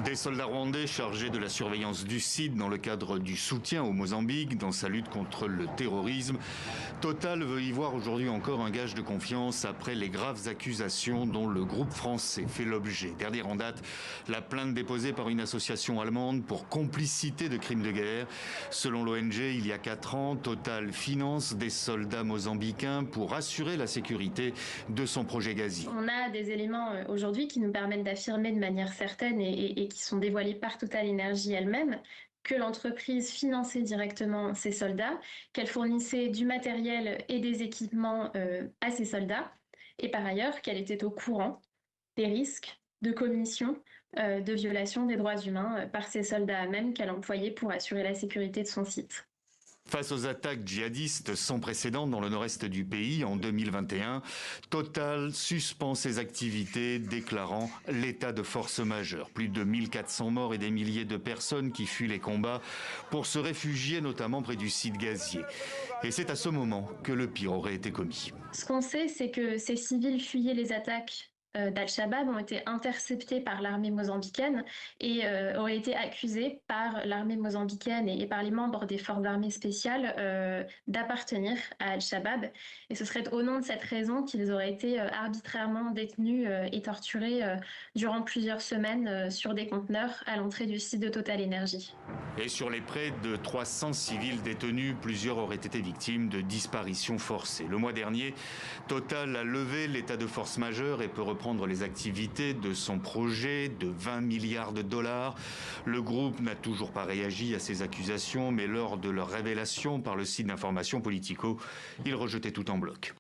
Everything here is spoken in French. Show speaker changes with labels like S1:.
S1: Des soldats rwandais chargés de la surveillance du site dans le cadre du soutien au Mozambique dans sa lutte contre le terrorisme. Total veut y voir aujourd'hui encore un gage de confiance après les graves accusations dont le groupe français fait l'objet. Dernière en date, la plainte déposée par une association allemande pour complicité de crimes de guerre. Selon l'ONG, il y a 4 ans, Total finance des soldats mozambicains pour assurer la sécurité de son projet gazier.
S2: On a des éléments aujourd'hui qui nous permettent d'affirmer de manière certaine et qui sont dévoilés par Total Energy elle-même que l'entreprise finançait directement ces soldats, qu'elle fournissait du matériel et des équipements à ces soldats, et par ailleurs qu'elle était au courant des risques de commission de violation des droits humains par ces soldats eux-mêmes qu'elle employait pour assurer la sécurité de son site.
S1: Face aux attaques djihadistes sans précédent dans le nord-est du pays en 2021, Total suspend ses activités, déclarant l'état de force majeure. Plus de 1400 morts et des milliers de personnes qui fuient les combats pour se réfugier notamment près du site gazier. Et c'est à ce moment que le pire aurait été commis.
S2: Ce qu'on sait, c'est que ces civils fuyaient les attaques d'Al-Shabaab, ont été interceptés par l'armée mozambicaine et auraient été accusés par l'armée mozambicaine et par les membres des forces armées spéciales d'appartenir à Al-Shabaab. Et ce serait au nom de cette raison qu'ils auraient été arbitrairement détenus et torturés durant plusieurs semaines sur des conteneurs à l'entrée du site de Total Energy.
S1: Et sur les près de 300 civils détenus, plusieurs auraient été victimes de disparitions forcées. Le mois dernier, Total a levé l'état de force majeure et peut reprendre les activités de son projet de 20 milliards de dollars. Le groupe n'a toujours pas réagi à ces accusations, mais lors de leur révélation par le site d'information Politico, il rejetait tout en bloc.